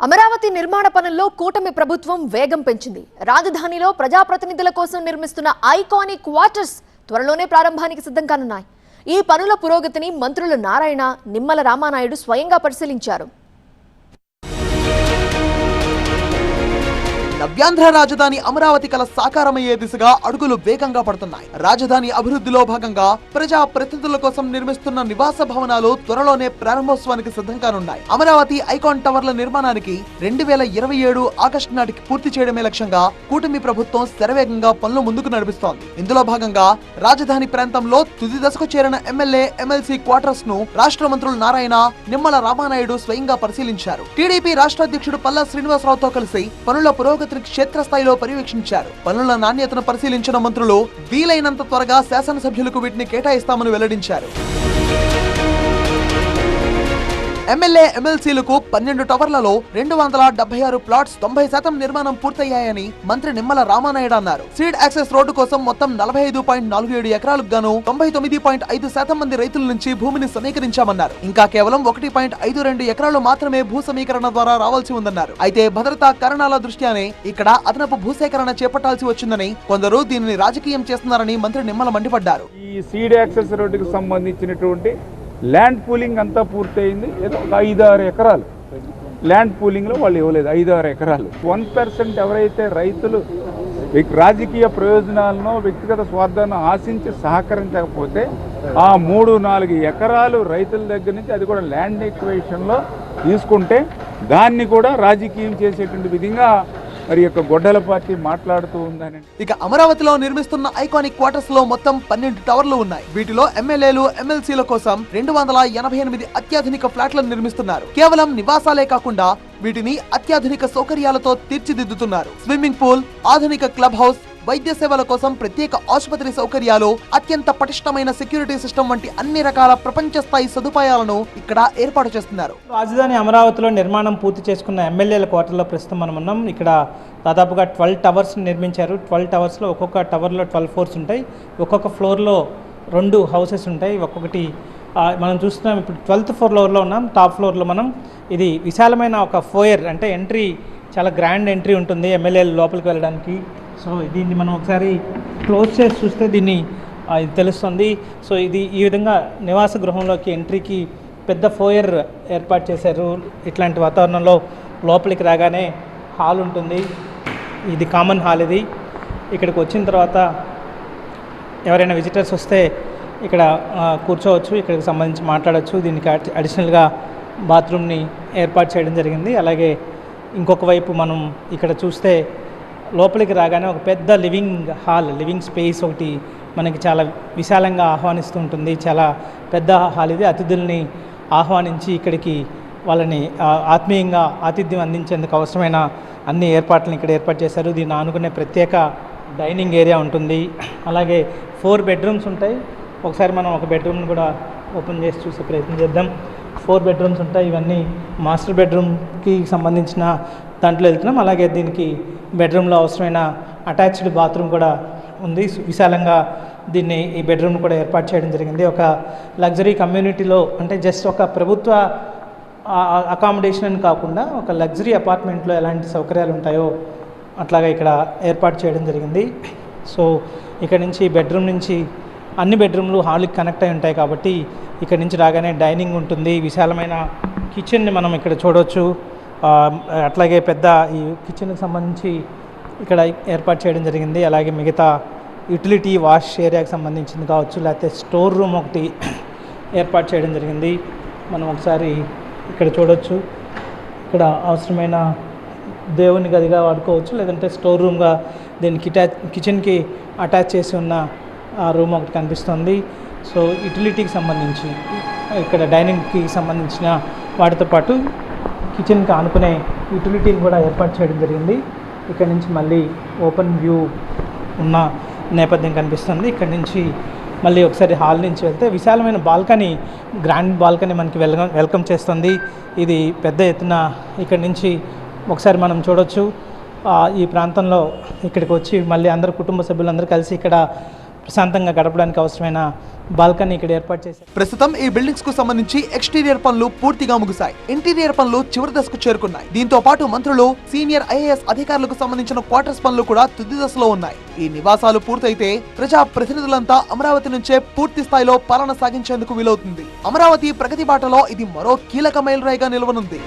అమరావతి నిర్మాణ పనుల్లో కూటమి ప్రభుత్వం వేగం పెంచింది. రాజధానిలో ప్రజాప్రతినిధుల కోసం నిర్మిస్తున్న ఐకానిక్ క్వార్టర్స్ త్వరలోనే ప్రారంభానికి సిద్ధం కానున్నాయి. ఈ పనుల పురోగతిని మంత్రులు నారాయణ, నిమ్మల రామానాయుడు స్వయంగా పరిశీలించారు. నవ్యాంధ్ర రాజధాని అమరావతి కల సాకారమయ్యే దిశగా అడుగులు వేగంగా పడుతున్నాయి. రాజధాని అభివృద్ధిలో భాగంగా ప్రజా ప్రతినిధుల కోసం నిర్మిస్తున్న నివాస భవనాలు త్వరలోనే ప్రారంభోత్సవానికి సిద్ధం కానున్నాయి. అమరావతి ఐకాన్ టవర్ల నిర్మాణానికి 2027 ఆగస్టు నాటికి పూర్తి చేయడమే లక్ష్యంగా కూటమి ప్రభుత్వం శరవేగంగా పనులు ముందుకు నడిపిస్తోంది. ఇందులో భాగంగా రాజధాని ప్రాంతంలో తుది దశకు చేరిన ఎమ్మెల్యే, ఎమ్మెల్సీ క్వార్టర్స్ ను రాష్ట్ర మంత్రులు నారాయణ, నిమ్మల రామానాయుడు స్వయంగా పరిశీలించారు. టీడీపీ రాష్ట్ర అధ్యక్షుడు పల్లా శ్రీనివాసరావుతో కలిసి పనుల పురోగతి క్షేత్రస్థాయిలో పర్యవేక్షించారు. పనుల నాణ్యతను పరిశీలించిన మంత్రులు వీలైనంత త్వరగా శాసనసభ్యులకు వీటిని కేటాయిస్తామని వెల్లడించారు. ఎమ్మెల్యే, ఎమ్మెల్సీలకు 12 టవర్లలో 276 ప్లాట్స్ 90% నిర్మాణం పూర్తయ్యాయని మంత్రి నిమ్మల రామానాయుడు అన్నారు. సీడ్ యాక్సెస్ రోడ్డు కోసం మొత్తం 45.47 ఎకరాలకు గాను 99.5% మంది రైతుల నుంచి భూమిని సమీకరించామన్నారు. ఇంకా కేవలం 1.52 ఎకరాలు మాత్రమే భూ సమీకరణ ద్వారా రావాల్సి ఉందన్నారు. అయితే భద్రతా కారణాల దృష్ట్యానే ఇక్కడ అదనపు భూసేకరణ చేపట్టాల్సి వచ్చిందని, కొందరు దీనిని రాజకీయం చేస్తున్నారని మంత్రి నిమ్మల మండిపడ్డారు. ఈ సీడ్ యాక్సెస్ రోడ్డుకి సంబంధించినటువంటి ల్యాండ్ పూలింగ్ అంతా పూర్తయింది. ఏదో ఒక 5-6 ఎకరాలు ల్యాండ్ పూలింగ్లో వాళ్ళు ఇవ్వలేదు. 5-6 ఎకరాలు 1% ఎవరైతే రైతులు రాజకీయ ప్రయోజనాలను, వ్యక్తిగత స్వార్థాలను ఆశించి సహకరించకపోతే ఆ 3-4 ఎకరాలు రైతుల దగ్గర నుంచి, అది కూడా ల్యాండ్ ఎక్విజిషన్లో తీసుకుంటే దాన్ని కూడా రాజకీయం చేసేటువంటి విధంగా మరి యొక్క గొడ్డల పార్టీ మాట్లాడుతూ ఉందని. ఇక అమరావతిలో నిర్మిస్తున్న ఐకానిక్ క్వార్టర్స్ లో మొత్తం 12 టవర్లు ఉన్నాయి. వీటిలో ఎమ్మెల్యేలు, ఎమ్మెల్సీల కోసం 288 అత్యాధునిక ఫ్లాట్లను నిర్మిస్తున్నారు. కేవలం నివాసాలే కాకుండా వీటిని అత్యాధునిక సౌకర్యాలతో తీర్చిదిద్దుతున్నారు. స్విమ్మింగ్ పూల్, ఆధునిక క్లబ్ హౌస్, వైద్య సేవల కోసం ప్రత్యేక ఆసుపత్రి సౌకర్యాలు, అత్యంత పటిష్టమైన సెక్యూరిటీ సిస్టమ్ వంటి అన్ని రకాల ప్రపంచ స్థాయి సదుపాయాలను ఇక్కడ ఏర్పాటు చేస్తున్నారు. రాజధాని అమరావతిలో నిర్మాణం పూర్తి చేసుకున్న ఎమ్మెల్యేల క్వార్టర్లో ప్రస్తుతం మనం ఉన్నాం. ఇక్కడ దాదాపుగా 12 టవర్స్ నిర్మించారు. 12 టవర్స్లో ఒక్కొక్క టవర్లో 12 ఫ్లోర్స్ ఉంటాయి. ఒక్కొక్క ఫ్లోర్లో 2 హౌసెస్ ఉంటాయి. ఒక్కొక్కటి మనం చూస్తున్నాం. ఇప్పుడు 12th ఫ్లోర్లో ఉన్నాం. టాప్ ఫ్లోర్లో మనం, ఇది విశాలమైన ఒక ఫోయర్, అంటే ఎంట్రీ చాలా గ్రాండ్ ఎంట్రీ ఉంటుంది ఎమ్మెల్యేలు లోపలికి వెళ్ళడానికి. సో దీన్ని మనం ఒకసారి క్లోజ్ చేసి చూస్తే దీన్ని ఇది తెలుస్తుంది. సో ఇది ఈ విధంగా నివాస గృహంలోకి ఎంట్రీకి పెద్ద ఫోయర్ ఏర్పాటు చేశారు. ఇట్లాంటి వాతావరణంలో లోపలికి రాగానే హాల్ ఉంటుంది. ఇది కామన్ హాల్. ఇది ఇక్కడికి వచ్చిన తర్వాత ఎవరైనా విజిటర్స్ వస్తే ఇక్కడ కూర్చోవచ్చు, ఇక్కడికి సంబంధించి మాట్లాడవచ్చు. దీనికి అడిషనల్గా బాత్రూమ్ని ఏర్పాటు చేయడం జరిగింది. అలాగే ఇంకొక వైపు మనం ఇక్కడ చూస్తే లోపలికి రాగానే ఒక పెద్ద లివింగ్ హాల్, లివింగ్ స్పేస్ ఒకటి మనకి చాలా విశాలంగా ఆహ్వానిస్తూ ఉంటుంది. చాలా పెద్ద హాల్ ఇది. అతిథుల్ని ఆహ్వానించి ఇక్కడికి వాళ్ళని ఆత్మీయంగా ఆతిథ్యం అందించేందుకు అవసరమైన అన్ని ఏర్పాట్లను ఇక్కడ ఏర్పాటు చేశారు. దీన్ని ఆనుకునే ప్రత్యేక డైనింగ్ ఏరియా ఉంటుంది. అలాగే 4 బెడ్రూమ్స్ ఉంటాయి. ఒకసారి మనం ఒక బెడ్రూమ్ని కూడా ఓపెన్ చేసి చూసే ప్రయత్నం చేద్దాం. 4 బెడ్రూమ్స్ ఉంటాయి. ఇవన్నీ మాస్టర్ బెడ్రూమ్కి సంబంధించిన దాంట్లో వెళ్తున్నాం. అలాగే దీనికి బెడ్రూమ్లో అవసరమైన అటాచ్డ్ బాత్రూమ్ కూడా ఉంది. విశాలంగా దీన్ని, ఈ బెడ్రూమ్ కూడా ఏర్పాటు చేయడం జరిగింది. ఒక లగ్జరీ కమ్యూనిటీలో, అంటే జస్ట్ ఒక ప్రభుత్వ అకామిడేషన్ అని కాకుండా ఒక లగ్జరీ అపార్ట్మెంట్లో ఎలాంటి సౌకర్యాలు ఉంటాయో అట్లాగా ఇక్కడ ఏర్పాటు చేయడం జరిగింది. సో ఇక్కడ నుంచి, బెడ్రూమ్ నుంచి అన్ని బెడ్రూమ్లు హాల్కి కనెక్ట్ అయి ఉంటాయి కాబట్టి ఇక్కడ నుంచి రాగానే డైనింగ్ ఉంటుంది. విశాలమైన కిచెన్ని మనం ఇక్కడ చూడవచ్చు. అట్లాగే పెద్ద ఈ కిచెన్కి సంబంధించి ఇక్కడ ఏర్పాటు చేయడం జరిగింది. అలాగే మిగతా యూటిలిటీ, వాష్ ఏరియాకి సంబంధించింది కావచ్చు, లేకపోతే స్టోర్ రూమ్ ఒకటి ఏర్పాటు చేయడం జరిగింది. మనం ఒకసారి ఇక్కడ చూడవచ్చు. ఇక్కడ అవసరమైన దేవుని గదిగా వాడుకోవచ్చు, లేదంటే స్టోర్ రూమ్గా దీనికి కిచెన్కి అటాచ్ చేసి ఉన్న ఆ రూమ్ ఒకటి కనిపిస్తుంది. సో యూటిలిటీకి సంబంధించి ఇక్కడ డైనింగ్కి సంబంధించిన వాటితో పాటు కిచెన్కి ఆనుకునే యూటిలిటీని కూడా ఏర్పాటు చేయడం జరిగింది. ఇక్కడ నుంచి మళ్ళీ ఓపెన్ వ్యూ ఉన్న నేపథ్యం కనిపిస్తుంది. ఇక్కడ నుంచి మళ్ళీ ఒకసారి హాల్ నుంచి వెళ్తే విశాలమైన బాల్కనీ, గ్రాండ్ బాల్కనీ మనకి వెల్కమ్ చేస్తుంది. ఇది పెద్ద ఎత్తున ఇక్కడ నుంచి ఒకసారి మనం చూడవచ్చు. ఈ ప్రాంతంలో ఇక్కడికి వచ్చి మళ్ళీ అందరూ కుటుంబ సభ్యులందరూ కలిసి ఇక్కడ ప్రశాంతంగా గడపడానికి అవసరమైన బాల్కనీ ఇక్కడ ఏర్పాటు చేశారు. ప్రస్తుతం ఈ బిల్డింగ్స్ కు సంబంధించి ఎక్స్టీరియర్ పనులు పూర్తిగా ముగిశాయి. ఇంటీరియర్ పనులు చివరి దశకు చేరుకున్నాయి. దీంతో పాటు మంత్రులు, సీనియర్ ఐఏఎస్ అధికారులకు సంబంధించిన క్వార్టర్స్ పనులు కూడా తుది దశలో ఉన్నాయి. ఈ నివాసాలు పూర్తయితే ప్రజా ప్రతినిధులంతా అమరావతి నుంచే పూర్తి స్థాయిలో పాలన సాగించేందుకు వీలవుతుంది. అమరావతి ప్రగతి బాటలో ఇది మరో కీలక మైలురాయిగా నిలవనుంది.